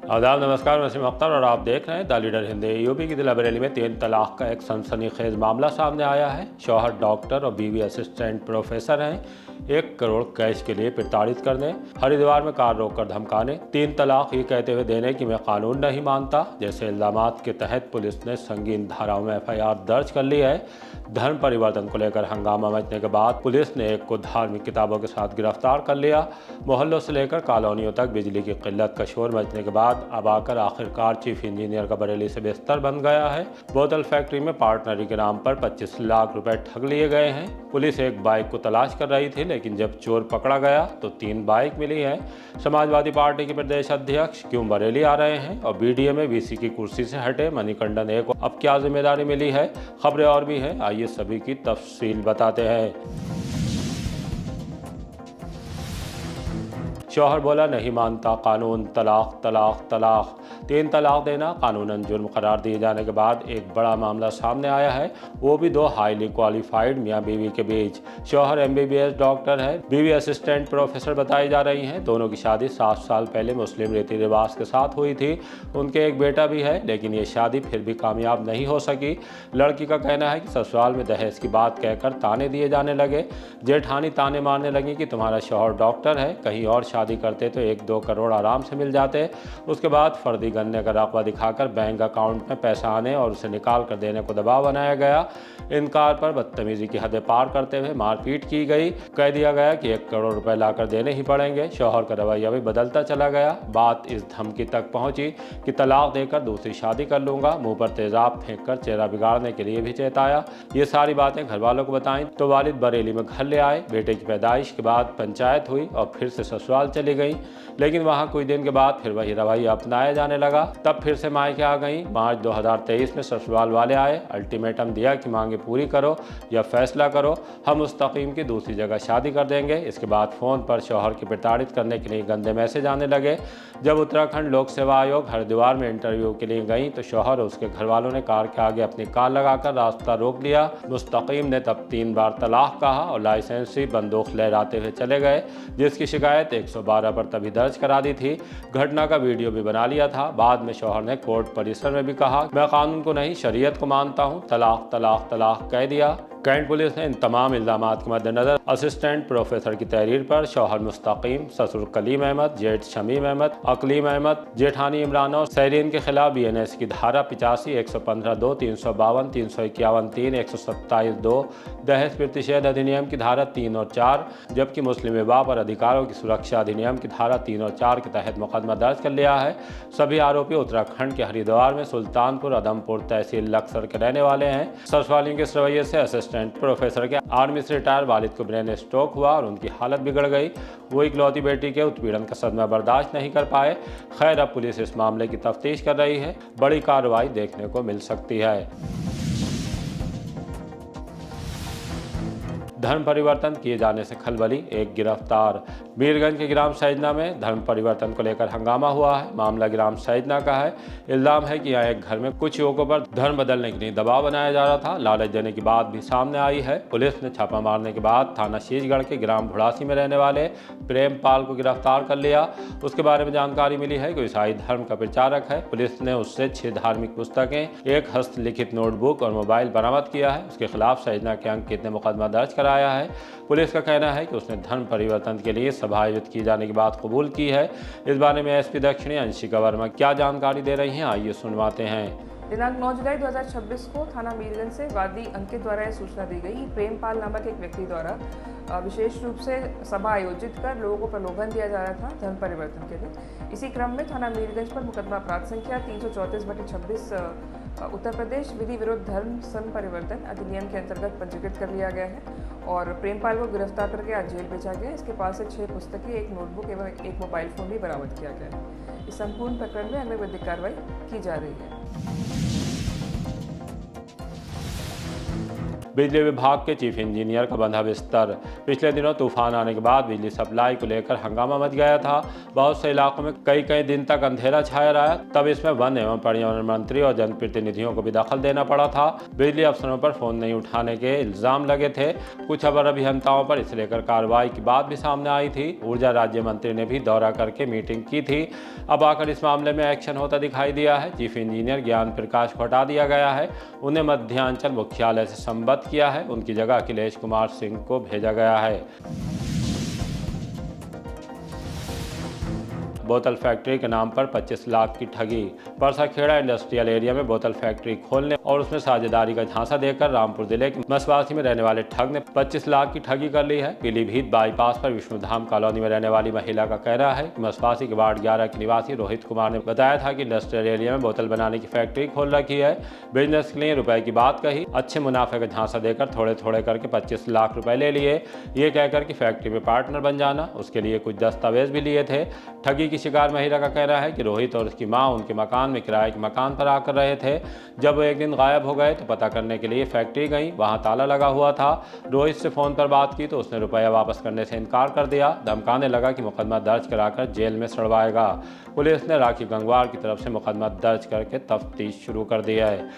आदाब, नमस्कार। मैं वसीम अख्तर और आप देख रहे हैं द लीडर हिंदी। यूपी की जिला बरेली में 3 तलाक का एक सनसनीखेज मामला सामने आया है। शौहर डॉक्टर और बीवी असिस्टेंट प्रोफेसर हैं। 1 करोड़ कैश के लिए प्रताड़ित करने, हरिद्वार में कार रोककर धमकाने, 3 तलाक ये कहते हुए देने कि मैं कानून नहीं मानता जैसे इल्जामात के तहत पुलिस ने संगीन धाराओं में FIR दर्ज कर ली है। धर्म परिवर्तन को लेकर हंगामा मचने के बाद पुलिस ने एक को धार्मिक किताबों के साथ गिरफ्तार कर लिया। मोहल्लों से लेकर कॉलोनियों तक बिजली की किल्लत का शोर मचने के बाद अब आकर आखिरकार चीफ इंजीनियर का बरेली से बिस्तर बन गया है। बोतल फैक्ट्री में पार्टनरी के नाम पर 25 लाख रुपए ठग लिए गए हैं। पुलिस एक बाइक को तलाश कर रही थी, लेकिन जब चोर पकड़ा गया तो 3 बाइक मिली है। समाजवादी पार्टी के प्रदेश अध्यक्ष क्यों बरेली आ रहे हैं और BDA में VC की कुर्सी से हटे मणिकंदन को अब क्या जिम्मेदारी मिली है? खबरें और भी हैं, आइए सभी की तफसील बताते हैं। शौहर बोला नहीं मानता कानून, तलाक तलाक तलाक। 3 तलाक देना कानूनन जुर्म करार दिए जाने के बाद एक बड़ा मामला सामने आया है, वो भी 2 हाईली क्वालिफाइड मियाँ बीवी के बीच। शौहर MBBS डॉक्टर है, बीवी असिस्टेंट प्रोफेसर बताई जा रही हैं। दोनों की शादी 7 साल पहले मुस्लिम रीति रिवाज के साथ हुई थी। उनके एक बेटा भी है, लेकिन ये शादी फिर भी कामयाब नहीं हो सकी। लड़की का कहना है कि ससुराल में दहेज की बात कहकर ताने दिए जाने लगे। जेठानी ताने मारने लगी कि तुम्हारा शौहर डॉक्टर है, कहीं और शादी करते तो 1-2 करोड़ आराम से मिल जाते। उसके बाद फर्जी गन्ने का रकबा दिखाकर बैंक अकाउंट में पैसा आने और उसे निकाल कर देने को दबाव बनाया गया। इनकार पर बदतमीजी की हदें पार करते हुए मारपीट की गई। कह दिया गया कि 1 करोड़ रुपए लाकर देने ही पड़ेंगे। शौहर का रवैया भी बदलता चला गया। बात इस धमकी तक पहुंची कि तलाक देकर दूसरी शादी कर लूंगा। मुंह पर तेजाब फेंककर चेहरा बिगाड़ने के लिए भी चेताया। ये सारी बातें घर वालों को बताई तो वालिद बरेली में घर ले आए। बेटे की पैदाइश के बाद पंचायत हुई और फिर से ससुराल चली गई, लेकिन वहां कुछ दिन के बाद फिर वही रवैया अपनाया जाने लगा। तब फिर से मायके आ गई। मार्च 2023 में ससुराल वाले आए, अल्टीमेटम दिया कि मांगे पूरी करो या फैसला करो, हम मुस्तकीम की दूसरी जगह शादी कर देंगे। इसके बाद फ़ोन पर शौहर की प्रताड़ित करने के लिए गंदे मैसेज आने लगे। जब उत्तराखंड लोक सेवा आयोग हरिद्वार में इंटरव्यू के लिए गई तो शौहर और उसके घर वालों ने कार के आगे अपनी कार लगाकर रास्ता रोक लिया। मुस्तकीम ने तब 3 बार तलाक कहा और लाइसेंसी बंदूक लहराते हुए चले गए, जिसकी शिकायत 112 पर तभी दर्ज करा दी थी। घटना का वीडियो भी बना लिया था। बाद में शौहर ने कोर्ट परिसर में भी कहा, मैं कानून को नहीं शरीयत को मानता हूँ, तलाक तलाक तलाक कह दिया। कैंट पुलिस ने इन तमाम इल्जामात के मद्देनजर असिस्टेंट प्रोफेसर की तहरीर पर शौहर मुस्तकीम, ससुर कलीम अहमद, जेठ शमीम अहमद, अकलीम अहमद, जेठानी इमरान और सहरीन के खिलाफ BNS की धारा 85, 115(2), 352, 351, 3, 127(2), दहेज प्रतिषेध अधिनियम की धारा 3 और 4, जबकि मुस्लिम विवाह पर अधिकारों की सुरक्षा अधिनियम की धारा 3 और 4 के तहत मुकदमा दर्ज कर लिया है। सभी आरोपी उत्तराखंड के हरिद्वार में सुल्तानपुर अदमपुर तहसील लक्सर के रहने वाले हैं। ससुरालियों के इस रवैये से असिस्टेंट प्रोफेसर के आर्मी से रिटायर वालिद को ब्रेन स्ट्रोक हुआ और उनकी हालत बिगड़ गई। वो इकलौती बेटी के उत्पीड़न का सदमा बर्दाश्त नहीं कर पाए। खैर, अब पुलिस इस मामले की तफ्तीश कर रही है। बड़ी कार्रवाई देखने को मिल सकती है। धर्म परिवर्तन किए जाने से खलबली, एक गिरफ्तार। मीरगंज के ग्राम सैजना में धर्म परिवर्तन को लेकर हंगामा हुआ है। मामला ग्राम सैजना का है। इल्जाम है कि यहाँ एक घर में कुछ युवकों पर धर्म बदलने के लिए दबाव बनाया जा रहा था। लालच देने की बात भी सामने आई है। पुलिस ने छापा मारने के बाद थाना शीशगढ़ के ग्राम भुड़ासी में रहने वाले प्रेमपाल को गिरफ्तार कर लिया। उसके बारे में जानकारी मिली है कि ईसाई धर्म का प्रचारक है। पुलिस ने उससे 6 धार्मिक पुस्तकें, 1 हस्तलिखित नोटबुक और मोबाइल बरामद किया है। उसके खिलाफ सैजना के अंकित ने मुकदमा दर्ज कराया है। पुलिस का कहना है कि उसने धर्म परिवर्तन के लिए सभा आयोजित की जाने की बात कबूल की है। इस बारे में SP दक्षिणी अंशिका वर्मा क्या जानकारी दे रही हैं, आइए सुनवाते हैं। दिनांक 9 जुलाई 2026 को थाना मीरगंज से वादी अंकित द्वारा यह सूचना दी गई। प्रेमपाल नामक एक व्यक्ति द्वारा विशेष रूप से सभा आयोजित कर लोगों को प्रलोभन दिया जा रहा था धर्म परिवर्तन के लिए। इसी क्रम में थाना मीरगंज पर मुकदमा अपराध संख्या 334/26 उत्तर प्रदेश विधि विरुद्ध धर्म संपरिवर्तन अधिनियम के अंतर्गत पंजीकृत कर लिया गया है और प्रेमपाल को गिरफ्तार करके आज जेल भेजा गया। इसके पास से 6 पुस्तकें, 1 नोटबुक एवं 1 मोबाइल फोन भी बरामद किया गया है। इस संपूर्ण प्रकरण में अन्य विधिक कार्रवाई की जा रही है। बिजली विभाग के चीफ इंजीनियर का बंधा बिस्तर। पिछले दिनों तूफान आने के बाद बिजली सप्लाई को लेकर हंगामा मच गया था। बहुत से इलाकों में कई दिन तक अंधेरा छाया रहा। तब इसमें वन एवं पर्यावरण मंत्री और जनप्रतिनिधियों को भी दखल देना पड़ा था। बिजली अफसरों पर फोन नहीं उठाने के इल्जाम लगे थे। कुछ अबर अभियंताओं पर इसे लेकर कार्रवाई की बात भी सामने आई थी। ऊर्जा राज्य मंत्री ने भी दौरा करके मीटिंग की थी। अब आकर इस मामले में एक्शन होता दिखाई दिया है। चीफ इंजीनियर ज्ञान प्रकाश को हटा दिया गया है। उन्हें मध्यांचल मुख्यालय से संबद्ध किया है। उनकी जगह अखिलेश कुमार सिंह को भेजा गया है। बोतल फैक्ट्री के नाम पर 25 लाख की ठगी। परसाखेड़ा इंडस्ट्रियल एरिया में बोतल फैक्ट्री खोलने और उसमें साझेदारी का झांसा देकर रामपुर जिले के मसवासी में रहने वाले ठग ने 25 लाख की ठगी कर ली है। पीलीभीत बाईपास पर विष्णुधाम कॉलोनी में रहने वाली महिला का कहना है कि मसवासी के वार्ड 11 के निवासी रोहित कुमार ने बताया था कि इंडस्ट्रियल एरिया में बोतल बनाने की फैक्ट्री खोल रखी है। बिजनेस के लिए रुपए की बात कही। अच्छे मुनाफे का झांसा देकर थोड़े करके 25 लाख रुपए ले लिए। ये कहकर कि फैक्ट्री में पार्टनर बन जाना। उसके लिए कुछ दस्तावेज भी लिए थे। ठगी की शिकार महिला का कहना है कि रोहित और उसकी मां उनके मकान में किराए के मकान पर आकर रहे थे। जब वो एक दिन गायब हो गए तो पता करने के लिए फैक्ट्री गई। वहां ताला लगा हुआ था। रोहित से फोन पर बात की तो उसने रुपया वापस करने से इनकार कर दिया। धमकाने लगा कि मुकदमा दर्ज कराकर जेल में सड़वाएगा। पुलिस ने राखी गंगवार की तरफ से मुकदमा दर्ज करके तफ्तीश शुरू कर दिया है।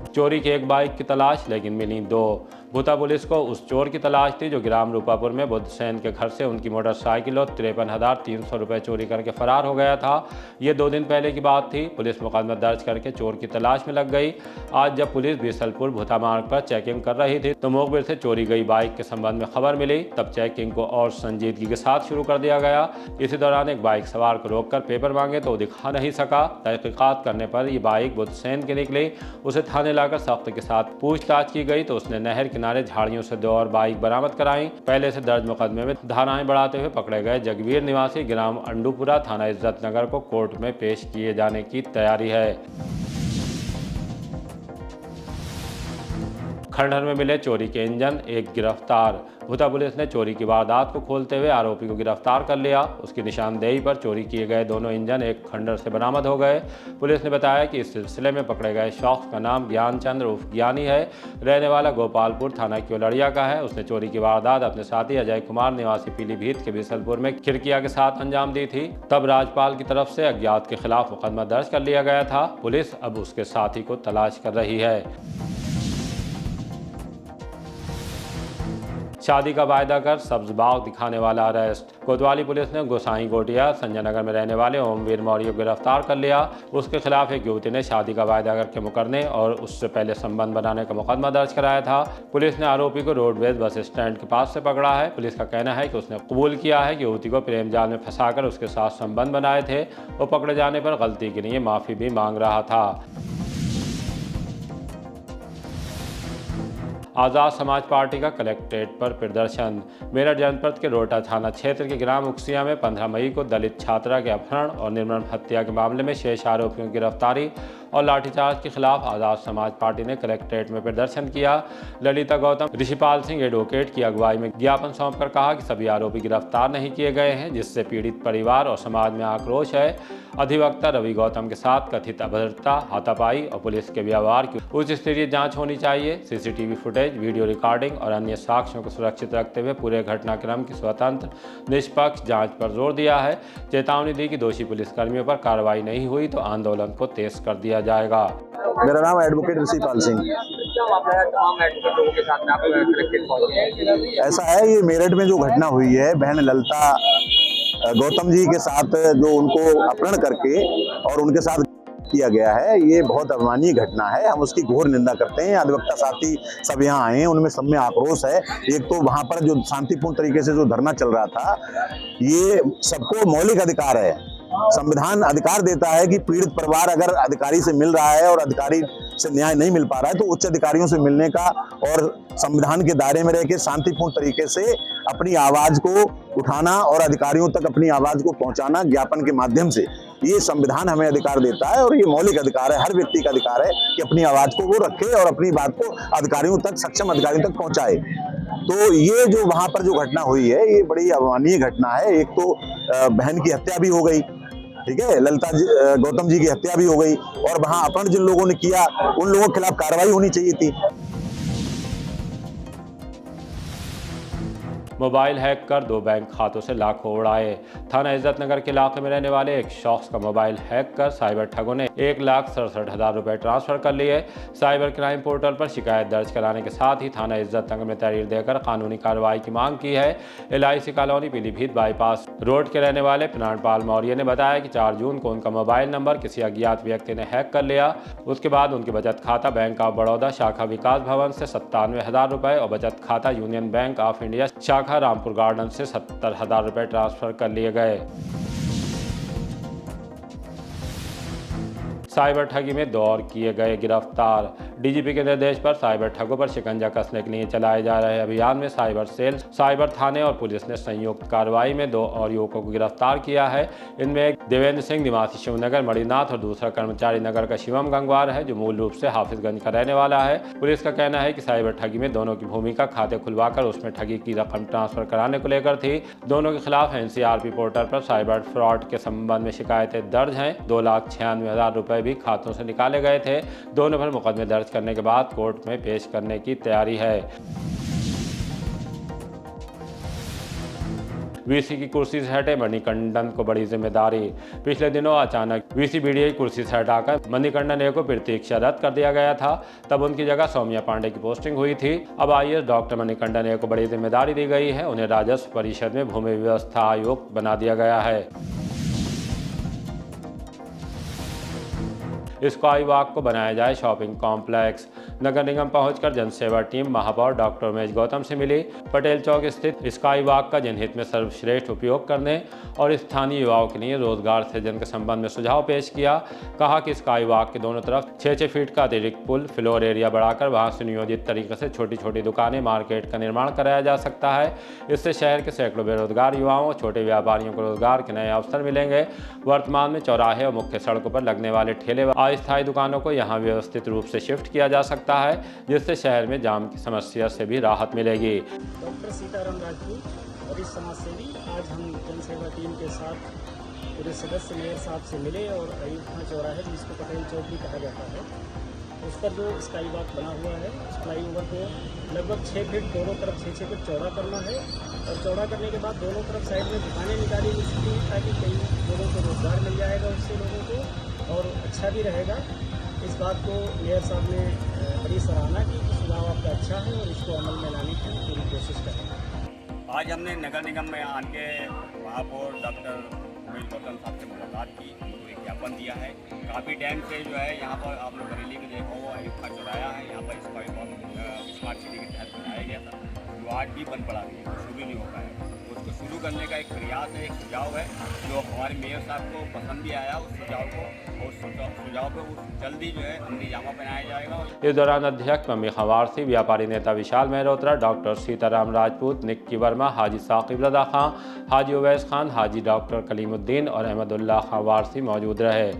चोरी की एक बाइक की तलाश लेकिन मिली 2। भूता पुलिस को उस चोर की तलाश थी जो ग्राम रूपापुर में बुद्धसेन के घर से उनकी मोटरसाइकिल और 53,300 रुपये चोरी करके फरार हो गया था। ये 2 दिन पहले की बात थी। पुलिस मुकदमा दर्ज करके चोर की तलाश में लग गई। आज जब पुलिस बीसलपुर भूता मार्ग पर चेकिंग कर रही थी तो मुखबिर से चोरी गई बाइक के संबंध में खबर मिली। तब चेकिंग को और संजीदगी के साथ शुरू कर दिया गया। इसी दौरान एक बाइक सवार को रोककर पेपर मांगे तो वो दिखा नहीं सका। तहकीकात करने पर ये बाइक बुद्धसेन की निकली। उसे थाने लाकर सख्त के साथ पूछताछ की गई तो उसने नहर किनारे झाड़ियों से 2 और बाइक बरामद कराई। पहले से दर्ज मुकदमे में धाराएं बढ़ाते हुए पकड़े गए जगवीर निवासी ग्राम अंडूपुरा थाना इज्जत नगर को कोर्ट में पेश किए जाने की तैयारी है। खंडहर में मिले चोरी के इंजन, एक गिरफ्तार। भूता पुलिस ने चोरी की वारदात को खोलते हुए आरोपी को गिरफ्तार कर लिया। उसकी निशानदेही पर चोरी किए गए दोनों इंजन एक खंडहर से बरामद हो गए। पुलिस ने बताया कि इस सिलसिले में पकड़े गए शख्स का नाम ज्ञानचंद्र उर्फ ज्ञानी है। रहने वाला गोपालपुर थाना क्योलड़िया का है। उसने चोरी की वारदात अपने साथी अजय कुमार निवासी पीलीभीत के बीसलपुर में खिड़किया के साथ अंजाम दी थी। तब राजपाल की तरफ से अज्ञात के खिलाफ मुकदमा दर्ज कर लिया गया था। पुलिस अब उसके साथी को तलाश कर रही है। शादी का वायदा कर सब्ज बाग दिखाने वाला अरेस्ट। कोतवाली पुलिस ने गोसाई गोटिया संजय नगर में रहने वाले ओमवीर मौर्य को गिरफ्तार कर लिया। उसके खिलाफ एक युवती ने शादी का वायदा करके मुकरने और उससे पहले संबंध बनाने का मुकदमा दर्ज कराया था। पुलिस ने आरोपी को रोडवेज बस स्टैंड के पास से पकड़ा है। पुलिस का कहना है कि उसने कबूल किया है कि युवती को प्रेम जाल में फंसाकर उसके साथ संबंध बनाए थे। वो पकड़े जाने पर गलती के लिए माफी भी मांग रहा था। आज़ाद समाज पार्टी का कलेक्ट्रेट पर प्रदर्शन। मेरठ जनपद के रोहटा थाना क्षेत्र के ग्राम उकसिया में 15 मई को दलित छात्रा के अपहरण और निर्मम हत्या के मामले में शेष आरोपियों की गिरफ्तारी और लाठीचार्ज के खिलाफ आज़ाद समाज पार्टी ने कलेक्ट्रेट में प्रदर्शन किया। ललिता गौतम ऋषिपाल सिंह एडवोकेट की अगुवाई में ज्ञापन सौंपकर कहा कि सभी आरोपी गिरफ्तार नहीं किए गए हैं, जिससे पीड़ित परिवार और समाज में आक्रोश है। अधिवक्ता रवि गौतम के साथ कथित अभद्रता, हाथापाई और पुलिस के व्यवहार की उच्च स्तरीय जांच होनी चाहिए। सीसीटीवी फुटेज, वीडियो रिकॉर्डिंग और अन्य साक्ष्यों को सुरक्षित रखते हुए पूरे घटनाक्रम की स्वतंत्र निष्पक्ष जांच पर जोर दिया है। चेतावनी दी कि दोषी पुलिसकर्मियों पर कार्रवाई नहीं हुई तो आंदोलन को तेज कर दिया जाएगा। मेरा नाम एडवोकेट ऋषिपाल सिंह। ऐसा है, ये मेरठ में जो घटना हुई है बहन ललिता गौतम जी के साथ, जो उनको अपहरण करके और उनके साथ किया गया है, ये बहुत अभिमानीय घटना है। हम उसकी घोर निंदा करते हैं। अधिवक्ता साथी सब यहाँ आए हैं, उनमें सब में आक्रोश है। एक तो वहाँ पर जो शांतिपूर्ण तरीके से जो धरना चल रहा था, ये सबको मौलिक अधिकार है। संविधान अधिकार देता है कि पीड़ित परिवार अगर अधिकारी से मिल रहा है और अधिकारी से न्याय नहीं मिल पा रहा है तो उच्च अधिकारियों से मिलने का और संविधान के दायरे में रह के शांतिपूर्ण तरीके से अपनी आवाज को उठाना और अधिकारियों तक अपनी आवाज को पहुंचाना ज्ञापन के माध्यम से, ये संविधान हमें अधिकार देता है। और ये मौलिक अधिकार है, हर व्यक्ति का अधिकार है कि अपनी आवाज को वो रखे और अपनी बात को अधिकारियों तक, सक्षम अधिकारियों तक पहुंचाए। तो ये जो वहां पर जो घटना हुई है, ये बड़ी अभावनीय घटना है। एक तो बहन की हत्या भी हो गई ठीक है, गौतम जी की हत्या भी हो गई और वहां अपहरण जिन लोगों ने किया उन लोगों के खिलाफ कार्रवाई होनी चाहिए थी। मोबाइल हैक कर 2 बैंक खातों से लाखों उड़ाए। थाना इज्जत नगर के इलाके में रहने वाले एक शख्स का मोबाइल हैक कर साइबर ठगों ने 1,67,000 रुपए ट्रांसफर कर लिए। साइबर क्राइम पोर्टल पर शिकायत दर्ज कराने के साथ ही थाना इज्जत नगर में तहरीर देकर कानूनी कार्रवाई की मांग की है। LIC colony Pilibhit bypass road के रहने वाले प्राणपाल मौर्य ने बताया कि 4 जून को उनका मोबाइल नंबर किसी अज्ञात व्यक्ति ने हैक कर लिया। उसके बाद उनके बचत खाता बैंक ऑफ बड़ौदा शाखा विकास भवन से 97,000 रुपए और बचत खाता यूनियन बैंक ऑफ इंडिया शाखा रामपुर गार्डन से 70,000 रुपए ट्रांसफर कर लिए गए। साइबर ठगी में 2 और किए गए गिरफ्तार। DGP के निर्देश पर साइबर ठगों पर शिकंजा कसने के लिए चलाए जा रहे अभियान में साइबर सेल, साइबर थाने और पुलिस ने संयुक्त कार्रवाई में 2 और युवकों को गिरफ्तार किया है। इनमें एक देवेंद्र सिंह निवासी शिवनगर मणिनाथ और दूसरा कर्मचारी नगर का शिवम गंगवार है, जो मूल रूप से हाफिजगंज का रहने वाला है। पुलिस का कहना है कि साइबर ठगी में दोनों की भूमिका खाते खुलवाकर उसमें ठगी की रकम ट्रांसफर कराने को लेकर थी। दोनों के खिलाफ NCRP पोर्टल पर साइबर फ्रॉड के संबंध में शिकायतें दर्ज हैं। 2,96,000 रुपए भी खातों से निकाले गए थे। दोनों पर मुकदमे दर्ज करने के बाद कोर्ट में पेश करने की तैयारी है। VC की कुर्सी से हटे मणिकंडन को बड़ी जिम्मेदारी। पिछले दिनों अचानक VC BDA की कुर्सी से हटाकर मणिकंडन ए को प्रतीक्षा रद्द कर दिया गया था। तब उनकी जगह सौम्या पांडे की पोस्टिंग हुई थी। अब IAS डॉक्टर मणिकंडन ए को बड़ी जिम्मेदारी दी गई है। उन्हें राजस्व परिषद में भूमि व्यवस्था आयुक्त बना दिया गया है। स्काई वॉक को बनाया जाए शॉपिंग कॉम्प्लेक्स। नगर निगम पहुंचकर जनसेवा टीम महापौर डॉक्टर उमेश गौतम से मिली। पटेल चौक स्थित स्काई वॉक का जनहित में सर्वश्रेष्ठ उपयोग करने और स्थानीय युवाओं के लिए रोजगार सृजन के संबंध में सुझाव पेश किया। कहा कि स्काई वॉक के दोनों तरफ 6-6 फीट का अतिरिक्त पुल, फ्लोर एरिया बढ़ाकर वहां सुनियोजित तरीके से छोटी छोटी दुकानें, मार्केट का निर्माण कराया जा सकता है। इससे शहर के सैकड़ों बेरोजगार युवाओं और छोटे व्यापारियों को रोजगार के नए अवसर मिलेंगे। वर्तमान में चौराहे और मुख्य सड़कों पर लगने वाले ठेले व अस्थायी दुकानों को यहाँ व्यवस्थित रूप से शिफ्ट किया जा सकता है, जिससे शहर में जाम की समस्या से भी राहत मिलेगी। डॉक्टर सीताराम राजपूत, वरिष्ठ समाजसेवी, आज हम जनसेवा टीम के साथ पूरे सदस्य मेयर साहब से मिले और अयूब खां चौराहे, जिसको पटेल चौक भी कहा जाता है, उस पर जो स्काई वॉक बना हुआ है, उस फ्लाईओवर को लगभग 6 फीट दोनों तरफ 6-6 फीट चौड़ा करना है और चौड़ा करने के बाद दोनों तरफ साइड में दुकानें निकाली जा सकती हैं, ताकि कई लोगों को रोजगार मिल जाएगा उससे लोगों को और अच्छा भी रहेगा। इस बात को मेयर साहब ने बड़ी सराहना की कि सुझाव आपका अच्छा है और इसको अमल में लाने की पूरी कोशिश करें। आज हमने नगर निगम में आके महापौर डॉक्टर उमेश गौतम साहब से मुलाकात की, उनको एक ज्ञापन दिया है। काफ़ी टाइम से जो है यहाँ पर आप लोग बरेली में देखा हो, अयूब खां चौराहा है, यहाँ पर स्मार्ट सिटी के तहत बनाया गया था, जो आज भी बंद पड़ा है, शुरू नहीं हो पाया। उसको शुरू करने का एक प्रयास है, एक सुझाव है, जो हमारे मेयर साहब को पसंद भी आया उस सुझाव को, और सुझाव को जल्दी जो है अमली जामा बनाया जाएगा। इस दौरान अध्यक्ष मम्मी खवारसी, व्यापारी नेता विशाल मेहरोत्रा, डॉक्टर सीताराम राजपूत, निक्की वर्मा, हाजी साकिब रजा खां, हाजी उवैस खान, हाजी डॉक्टर कलीमुद्दीन और अहमदुल्लाह खवारसी मौजूद रहे।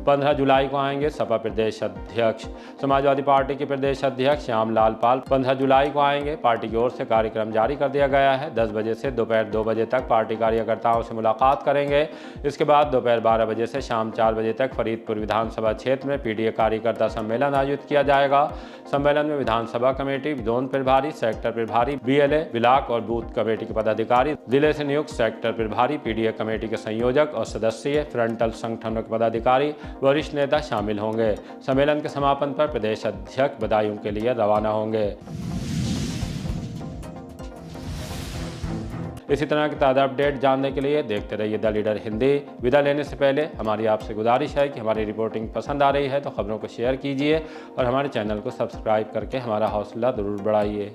15 जुलाई को आएंगे सपा प्रदेश अध्यक्ष। समाजवादी पार्टी के प्रदेश अध्यक्ष श्यामलाल पाल 15 जुलाई को आएंगे। पार्टी की ओर से कार्यक्रम जारी कर दिया गया है। 10 बजे से दोपहर 2 बजे तक पार्टी कार्यकर्ताओं से मुलाकात करेंगे। इसके बाद दोपहर 12 बजे से शाम 4 बजे तक फरीदपुर विधानसभा क्षेत्र में PDA कार्यकर्ता सम्मेलन आयोजित किया जाएगा। सम्मेलन में विधानसभा कमेटी, जोन प्रभारी, सेक्टर प्रभारी, BLA, ब्लॉक और बूथ कमेटी के पदाधिकारी, जिले से नियुक्त सेक्टर प्रभारी, PDA कमेटी के संयोजक और सदस्यीय फ्रंटल संगठनों के पदाधिकारी, वरिष्ठ नेता शामिल होंगे। सम्मेलन के समापन पर प्रदेश अध्यक्ष बधाइयों के लिए रवाना होंगे। इसी तरह की ताज़ा अपडेट जानने के लिए देखते रहिए द लीडर हिंदी। विदा लेने से पहले हमारी आपसे गुजारिश है कि हमारी रिपोर्टिंग पसंद आ रही है तो खबरों को शेयर कीजिए और हमारे चैनल को सब्सक्राइब करके हमारा हौसला ज़रूर बढ़ाइए।